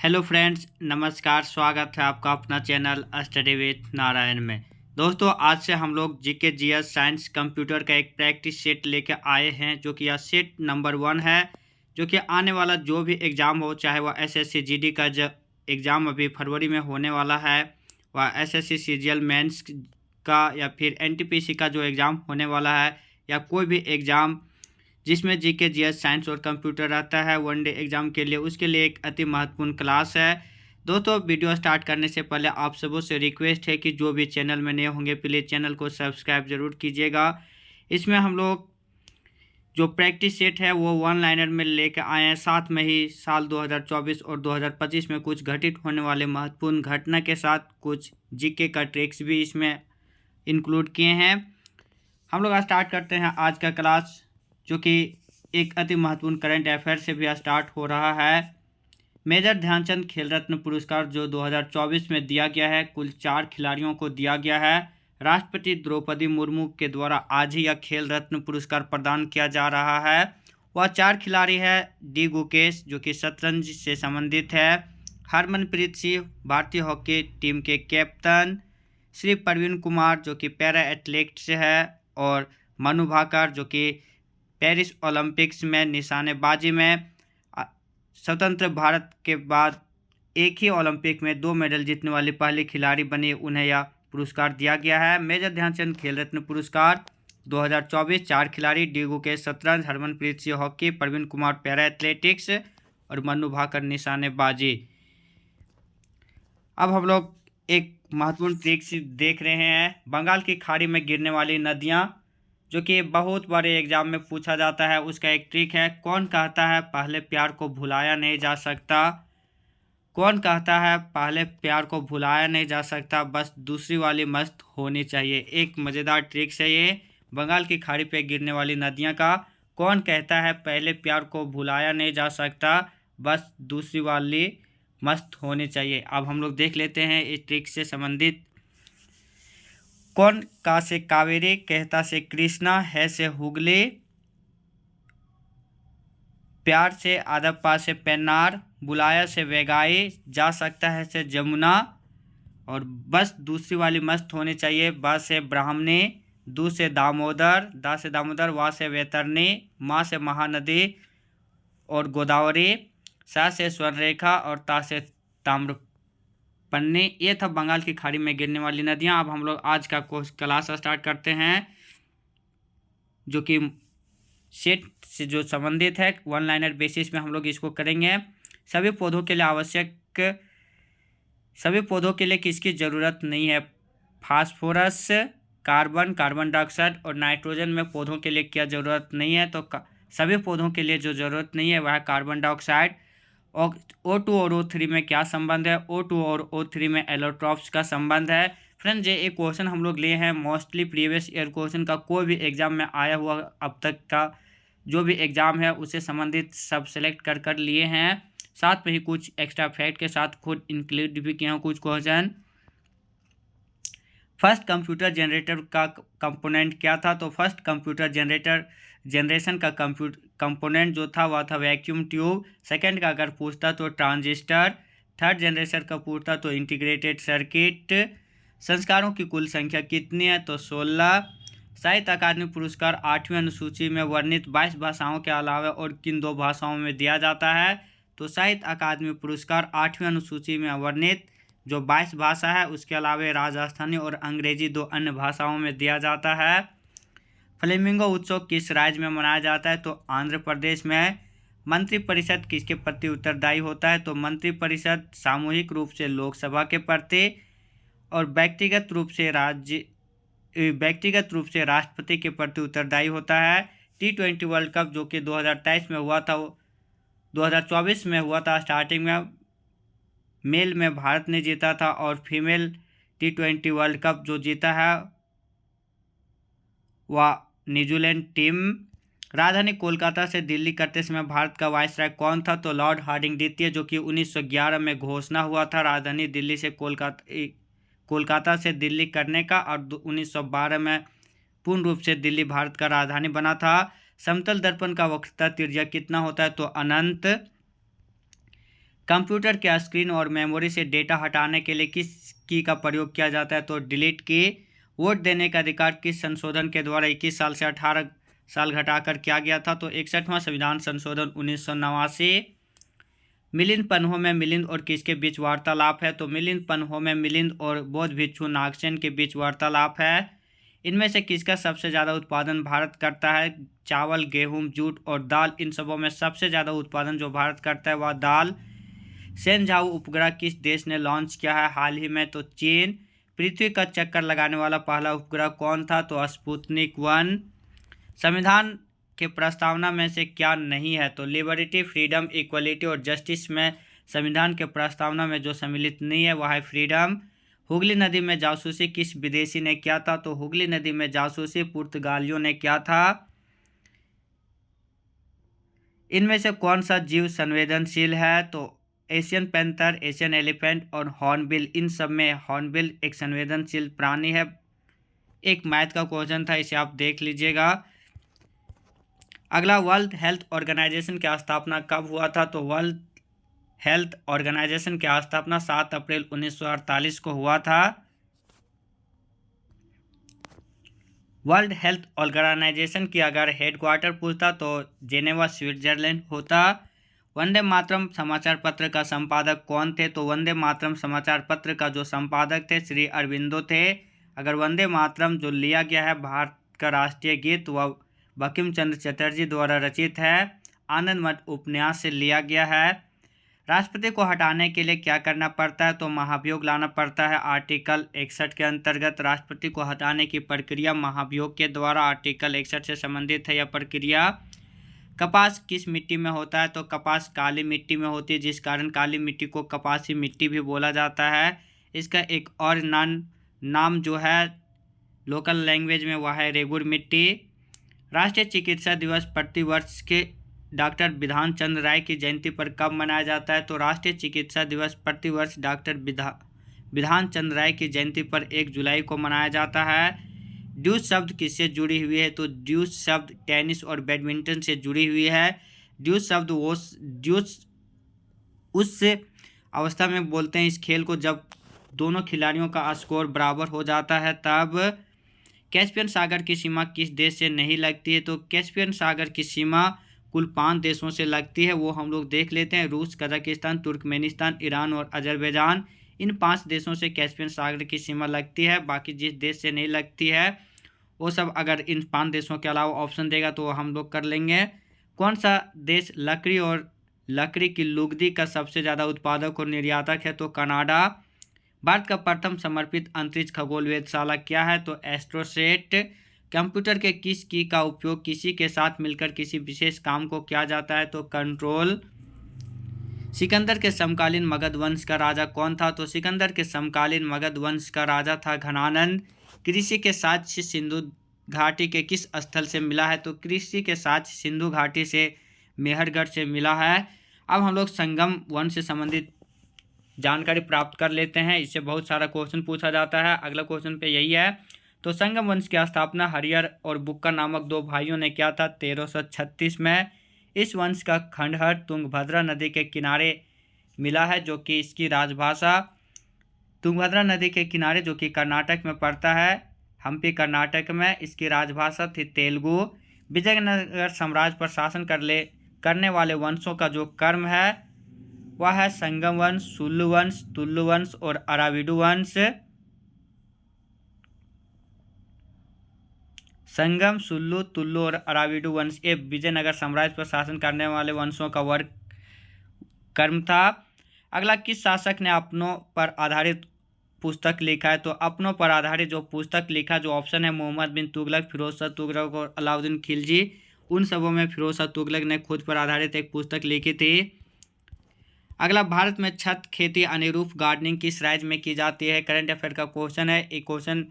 Hello friends, नमस्कार। स्वागत है आपका अपना चैनल स्टडी विथ नारायण में। दोस्तों, आज से हम लोग जीके जीएस साइंस कंप्यूटर का एक प्रैक्टिस सेट लेके आए हैं, जो कि यह सेट नंबर 1 है। जो कि आने वाला जो भी एग्ज़ाम हो, चाहे वह एसएससी जीडी का जो एग्ज़ाम अभी फरवरी में होने वाला है, वह एसएससी सीजीएल मेंस का, या फिर एनटीपीसी का जो एग्ज़ाम होने वाला है, या कोई भी एग्ज़ाम जिसमें जीके जीएस साइंस और कंप्यूटर रहता है वनडे एग्जाम के लिए, उसके लिए एक अति महत्वपूर्ण क्लास है। दोस्तों, वीडियो स्टार्ट करने से पहले आप सबों से रिक्वेस्ट है कि जो भी चैनल में नए होंगे प्लीज़ चैनल को सब्सक्राइब जरूर कीजिएगा। इसमें हम लोग जो प्रैक्टिस सेट है वो वन लाइनर में लेकर आए हैं, साथ में ही साल 2024 और 2025 में कुछ घटित होने वाले महत्वपूर्ण घटना के साथ कुछ जीके का ट्रिक्स भी इसमें इंक्लूड किए हैं। हम लोग स्टार्ट करते हैं आज का क्लास, जो कि एक अति महत्वपूर्ण करंट अफेयर से भी स्टार्ट हो रहा है। मेजर ध्यानचंद खेल रत्न पुरस्कार जो 2024 में दिया गया है, कुल 4 खिलाड़ियों को दिया गया है। राष्ट्रपति द्रौपदी मुर्मू के द्वारा आज ही यह खेल रत्न पुरस्कार प्रदान किया जा रहा है। वह 4 खिलाड़ी है: डी गुकेश जो कि शतरंज से संबंधित है, हरमनप्रीत सिंह भारतीय हॉकी टीम के कैप्टन, श्री प्रवीण कुमार जो कि पैरा एथलेटिक्स है, और मनु भाकर जो कि पेरिस ओलंपिक्स में निशानेबाजी में स्वतंत्र भारत के बाद एक ही ओलंपिक में 2 मेडल जीतने वाली पहली खिलाड़ी बनी, उन्हें यह पुरस्कार दिया गया है। मेजर ध्यानचंद खेल रत्न पुरस्कार 2024 4 खिलाड़ी: डी गुकेश शतरंज, Harmanpreet Singh hockey, Praveen Kumar para athletics और मनु भाकर निशानेबाजी। अब हम लोग एक महत्वपूर्ण ट्रिक्स देख रहे हैं। बंगाल की खाड़ी में गिरने वाली नदियाँ, जो कि बहुत बड़े एग्जाम में पूछा जाता है, उसका एक ट्रिक है। कौन कहता है पहले प्यार को भुलाया नहीं जा सकता? कौन कहता है पहले प्यार को भुलाया नहीं जा सकता, बस दूसरी वाली मस्त होनी चाहिए। एक मज़ेदार ट्रिक्स है ये, बंगाल की खाड़ी पे गिरने वाली नदियाँ का। कौन कहता है पहले प्यार को भुलाया नहीं जा सकता, बस दूसरी वाली मस्त होनी चाहिए। अब हम लोग देख लेते हैं इस ट्रिक से संबंधित। कौन का से कावेरी, कहता से कृष्णा, है से हुगली, प्यार से आदप्पा से पेन्नार, बुलाया से वेगाई, जा सकता है से जमुना, और बस दूसरी वाली मस्त होनी चाहिए, ब से ब्राह्मणी, दू से दामोदर, दा से दामोदर, वा से वैतरणी, माँ से महानदी और गोदावरी, सा से स्वर्णरेखा और ता से ताम्रपन्नी। ये था बंगाल की खाड़ी में गिरने वाली नदियाँ। अब हम लोग आज का क्लास स्टार्ट करते हैं, जो कि सेट से जो संबंधित है। वन लाइनर बेसिस में हम लोग इसको करेंगे। सभी पौधों के लिए आवश्यक, सभी पौधों के लिए किसकी ज़रूरत नहीं है? फास्फोरस, कार्बन, कार्बन डाइऑक्साइड और नाइट्रोजन में पौधों के लिए क्या ज़रूरत नहीं है? तो सभी पौधों के लिए जो ज़रूरत नहीं है वह है कार्बन डाइऑक्साइड। और O2 और O3 में क्या संबंध है? O2 और O3 में एलोट्रॉप्स का संबंध है। फ्रेंड्स, ये एक क्वेश्चन हम लोग लिए हैं मोस्टली प्रीवियस ईयर क्वेश्चन का, कोई भी एग्जाम में आया हुआ अब तक का जो भी एग्जाम है उससे संबंधित सब सेलेक्ट कर लिए हैं। साथ में ही कुछ एक्स्ट्रा फैक्ट के साथ खुद इंक्लूड भी किए हैं कुछ क्वेश्चन। फर्स्ट कंप्यूटर जनरेटर का कंपोनेंट क्या था? तो फर्स्ट कंप्यूटर जनरेशन का कंपोनेंट जो था वह था वैक्यूम ट्यूब। सेकंड का अगर पूछता तो ट्रांजिस्टर। थर्ड जनरेशन का पूछता तो इंटीग्रेटेड सर्किट। संस्कारों की कुल संख्या कितनी है? तो 16। साहित्य अकादमी पुरस्कार 8वीं अनुसूची में वर्णित 22 भाषाओं के अलावा और किन 2 भाषाओं में दिया जाता है? तो साहित्य अकादमी पुरस्कार 8वीं अनुसूची में वर्णित जो 22 भाषा है उसके अलावा राजस्थानी और अंग्रेजी 2 अन्य भाषाओं में दिया जाता है। फ्लेमिंगो उत्सव किस राज्य में मनाया जाता है? तो आंध्र प्रदेश में। मंत्रिपरिषद किसके प्रति उत्तरदायी होता है? तो मंत्रिपरिषद सामूहिक रूप से लोकसभा के प्रति और व्यक्तिगत रूप से राष्ट्रपति के प्रति उत्तरदायी होता है। T20 वर्ल्ड कप जो कि 2023 में हुआ था, 2024 में हुआ था स्टार्टिंग में, मेल में भारत ने जीता था, और फीमेल T20 वर्ल्ड कप जो जीता है वह न्यूजीलैंड टीम। राजधानी कोलकाता से दिल्ली करते समय भारत का वायसराय कौन था? तो लॉर्ड हार्डिंग द्वितीय, जो कि 1911 में घोषणा हुआ था राजधानी दिल्ली से कोलकाता से दिल्ली करने का, और 1912 में पूर्ण रूप से दिल्ली भारत का राजधानी बना था। समतल दर्पण का वक्रता त्रिज्या कितना होता है? तो अनंत। कंप्यूटर के स्क्रीन और मेमोरी से डेटा हटाने के लिए किस की का प्रयोग किया जाता है? तो डिलीट की। वोट देने का अधिकार किस संशोधन के द्वारा 21 साल से 18 साल घटाकर किया गया था? तो 61वां संविधान संशोधन 1989। मिलिंद पन्हो में मिलिंद और किसके बीच वार्तालाप है? तो मिलिंद पन्हो में मिलिंद और बौद्ध भिक्षु नागसेन के बीच वार्तालाप है। इनमें से किसका सबसे ज़्यादा उत्पादन भारत करता है? चावल, गेहूं, जूट और दाल। इन सबों में सबसे ज़्यादा उत्पादन जो भारत करता है वह दाल। सेनझाऊ उपग्रह किस देश ने लॉन्च किया है हाल ही में? तो चीन। पृथ्वी का चक्कर लगाने वाला पहला उपग्रह कौन था? तो स्पुतनिक 1। संविधान के प्रस्तावना में से क्या नहीं है? तो लिबर्टी, फ्रीडम, इक्वलिटी और जस्टिस में संविधान के प्रस्तावना में जो सम्मिलित नहीं है वह है फ्रीडम। हुगली नदी में जासूसी किस विदेशी ने किया था? तो हुगली नदी में जासूसी पुर्तगालियों ने किया था। इनमें से कौन सा जीव संवेदनशील है? तो एशियन पैंथर, एशियन एलिफेंट और हॉर्नबिल। इन सब में हॉर्नबिल एक संवेदनशील प्राणी है। एक मैथ का क्वेश्चन था, इसे आप देख लीजिएगा। अगला, वर्ल्ड हेल्थ ऑर्गेनाइजेशन की स्थापना कब हुआ था? तो वर्ल्ड हेल्थ ऑर्गेनाइजेशन की स्थापना 7 अप्रैल 1948 को हुआ था। वर्ल्ड हेल्थ ऑर्गेनाइजेशन की अगर हेडक्वार्टर पूछता तो जेनेवा, स्विट्जरलैंड होता। वंदे मातरम समाचार पत्र का संपादक कौन थे? तो वंदे मातरम समाचार पत्र का जो संपादक थे श्री अरविंदो थे। अगर वंदे मातरम जो लिया गया है भारत का राष्ट्रीय गीत वह बंकिम चंद्र चटर्जी द्वारा रचित है। आनंद मठ उपन्यास से लिया गया है। राष्ट्रपति को हटाने के लिए क्या करना पड़ता है? तो महाभियोग लाना पड़ता है। आर्टिकल 61 के अंतर्गत राष्ट्रपति को हटाने की प्रक्रिया महाभियोग के द्वारा आर्टिकल 61 से संबंधित है यह प्रक्रिया। कपास किस मिट्टी में होता है? तो कपास काली मिट्टी में होती है, जिस कारण काली मिट्टी को कपासी मिट्टी भी बोला जाता है। इसका एक और नाम जो है लोकल लैंग्वेज में वह है रेगुड़ मिट्टी। राष्ट्रीय चिकित्सा दिवस प्रतिवर्ष के डॉक्टर बिधान चंद्र राय की जयंती पर कब मनाया जाता है? तो राष्ट्रीय चिकित्सा दिवस प्रतिवर्ष डॉक्टर बिधान चंद्र राय की जयंती पर 1 जुलाई को मनाया जाता है। ड्यूस शब्द किससे जुड़ी हुई है? तो ड्यूस शब्द टेनिस और बैडमिंटन से जुड़ी हुई है। ड्यूस शब्द उस अवस्था में बोलते हैं इस खेल को जब दोनों खिलाड़ियों का स्कोर बराबर हो जाता है तब। कैस्पियन सागर की सीमा किस देश से नहीं लगती है? तो कैस्पियन सागर की सीमा कुल 5 देशों से लगती है, वो हम लोग देख लेते हैं। रूस, कजाकिस्तान, तुर्कमेनिस्तान, ईरान और अजरबैजान। इन 5 देशों से कैस्पियन सागर की सीमा लगती है। बाकी जिस देश से नहीं लगती है वो सब अगर इन 5 देशों के अलावा ऑप्शन देगा तो हम लोग कर लेंगे। कौन सा देश लकड़ी और लकड़ी की लुगदी का सबसे ज़्यादा उत्पादक और निर्यातक है? तो कनाडा। भारत का प्रथम समर्पित अंतरिक्ष खगोल वेधशाला क्या है? तो एस्ट्रोसेट। कंप्यूटर के किस की का उपयोग किसी के साथ मिलकर किसी विशेष काम को किया जाता है? तो कंट्रोल। सिकंदर के समकालीन मगध वंश का राजा कौन था? तो सिकंदर के समकालीन मगध वंश का राजा था घनानंद। कृषि के साक्ष्य सिंधु घाटी के किस स्थल से मिला है? तो कृषि के साक्ष्य सिंधु घाटी से मेहरगढ़ से मिला है। अब हम लोग संगम वंश से संबंधित जानकारी प्राप्त कर लेते हैं, इससे बहुत सारा क्वेश्चन पूछा जाता है। अगला क्वेश्चन पे यही है। तो संगम वंश की स्थापना हरिहर और बुक्का नामक 2 भाइयों ने किया था 1336 में। इस वंश का खंडहर तुंगभद्रा नदी के किनारे मिला है जो कि इसकी राजभाषा तुंगभद्रा नदी के किनारे जो कि कर्नाटक में पड़ता है, हम्पी कर्नाटक में। इसकी राजभाषा थी तेलुगु। विजयनगर साम्राज्य पर शासन करने वाले वंशों का जो क्रम है वह है संगम वंश, सुल्लू वंश, तुलु वंश और अराविडु वंश। संगम, सुल्लू, तुल्लु और अराविडु वंश ये विजयनगर साम्राज्य पर शासन करने वाले वंशों का वर्ग क्रम था। अगला, किस शासक ने अपनों पर आधारित पुस्तक लिखा है? तो अपनों पर आधारित जो पुस्तक लिखा जो ऑप्शन है मोहम्मद बिन तुगलक, फिरोज शाह तुगलक और अलाउद्दीन खिलजी। उन सबों में फिरोज शाह तुगलक ने खुद पर आधारित एक पुस्तक लिखी थी। अगला, भारत में छत खेती अनुरूप गार्डनिंग किस राज्य में की जाती है? करंट अफेयर का क्वेश्चन है। एक क्वेश्चन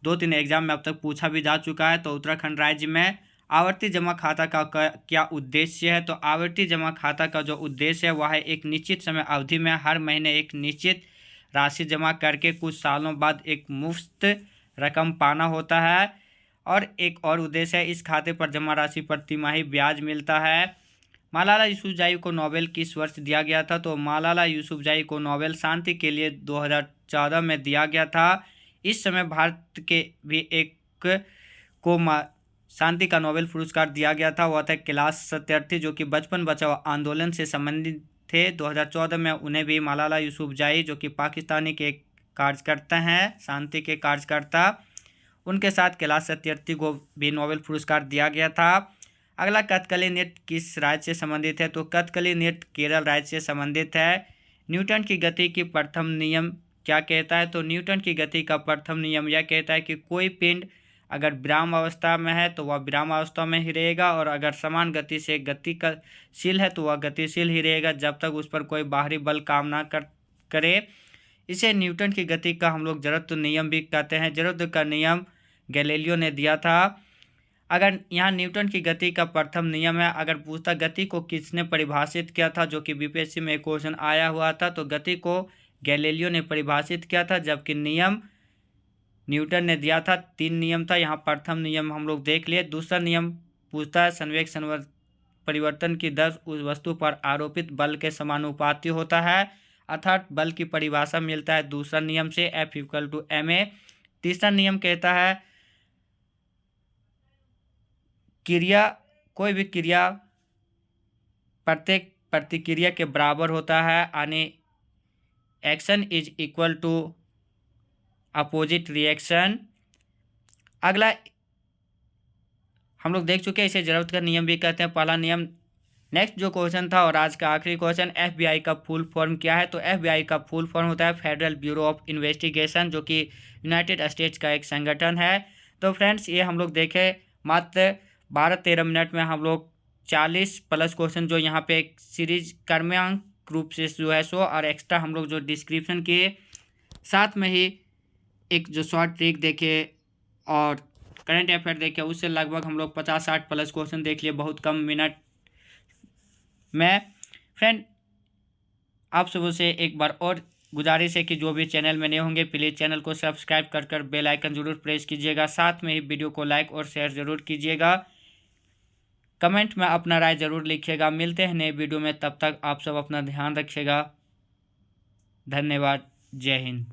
2-3 एग्जाम में अब तक पूछा भी जा चुका है। तो उत्तराखंड राज्य में। आवर्ती जमा खाता का क्या उद्देश्य है? तो आवर्ती जमा खाता का जो उद्देश्य है वह है एक निश्चित समय अवधि में हर महीने एक निश्चित राशि जमा करके कुछ सालों बाद एक मुफ्त रकम पाना होता है। और एक और उद्देश्य है इस खाते पर जमा राशि पर तिमाही ब्याज मिलता है। मालाला यूसुफजई को नोबेल किस वर्ष दिया गया था? तो मालाला यूसुफजई को नोबेल शांति के लिए 2014 में दिया गया था। इस समय भारत के भी एक को शांति का नोबेल पुरस्कार दिया गया था, वह था कैलाश सत्यार्थी, जो कि बचपन बचाओ आंदोलन से संबंधित थे। 2014 में उन्हें भी मालाला यूसुफजई, जो कि पाकिस्तानी के कार्यकर्ता हैं, शांति के कार्यकर्ता, उनके साथ कैलाश सत्यार्थी को भी नोबेल पुरस्कार दिया गया था। अगला, कथकली नृत्य किस राज्य से संबंधित है? तो कथकली नृत्य केरल राज्य से संबंधित है। न्यूटन की गति की प्रथम नियम क्या कहता है? तो न्यूटन की गति का प्रथम नियम यह कहता है कि कोई पिंड अगर विराम अवस्था में है तो वह विराम अवस्था में ही रहेगा, और अगर समान गति से गतिशील है तो वह गतिशील ही रहेगा जब तक उस पर कोई बाहरी बल काम ना करे। इसे न्यूटन की गति का हम लोग जड़त्व नियम भी कहते हैं। जड़त्व का नियम गैलीलियो ने दिया था। अगर यहाँ न्यूटन की गति का प्रथम नियम है, अगर पूछता गति को किसने परिभाषित किया था, जो कि बीपीएससी में क्वेश्चन आया हुआ था, तो गति को गैलीलियो ने परिभाषित किया था, जबकि नियम न्यूटन ने दिया था। 3 नियम था, यहाँ प्रथम नियम हम लोग देख लिए। दूसरा नियम पूछता है संवेग परिवर्तन की दर उस वस्तु पर आरोपित बल के समानुपाती होता है, अर्थात बल की परिभाषा मिलता है दूसरा नियम से, F=ma। तीसरा नियम कहता है कोई भी क्रिया प्रत्येक प्रतिक्रिया के बराबर होता है, यानी action is equal to opposite reaction. अगला हम लोग देख चुके हैं, इसे जरूरत का नियम भी कहते हैं, पहला नियम। नेक्स्ट जो क्वेश्चन था और आज का आखिरी क्वेश्चन, FBI का फुल फॉर्म क्या है? तो FBI का फुल फॉर्म होता है फेडरल ब्यूरो ऑफ इन्वेस्टिगेशन, जो कि यूनाइटेड स्टेट्स का एक संगठन है। तो फ्रेंड्स, ये हम लोग देखे मात्र 12-13 मिनट में हम लोग 40+ क्वेश्चन जो यहाँ पे एक सीरीज क्रमांक रूप से जो है सो, और एक्स्ट्रा हम लोग जो डिस्क्रिप्शन किए, साथ में ही एक जो शॉर्ट ट्रिक देखे और करंट अफेयर देखे, उससे लगभग हम लोग 50-60+ क्वेश्चन देख लिए बहुत कम मिनट में। फ्रेंड, आप सबों से एक बार और गुजारिश है कि जो भी चैनल में नए होंगे प्लीज़ चैनल को सब्सक्राइब कर बेल आइकन जरूर प्रेस कीजिएगा, साथ में ही वीडियो को लाइक और शेयर जरूर कीजिएगा। कमेंट में अपना राय जरूर लिखिएगा। मिलते हैं नए वीडियो में, तब तक आप सब अपना ध्यान रखिएगा। धन्यवाद। जय हिंद।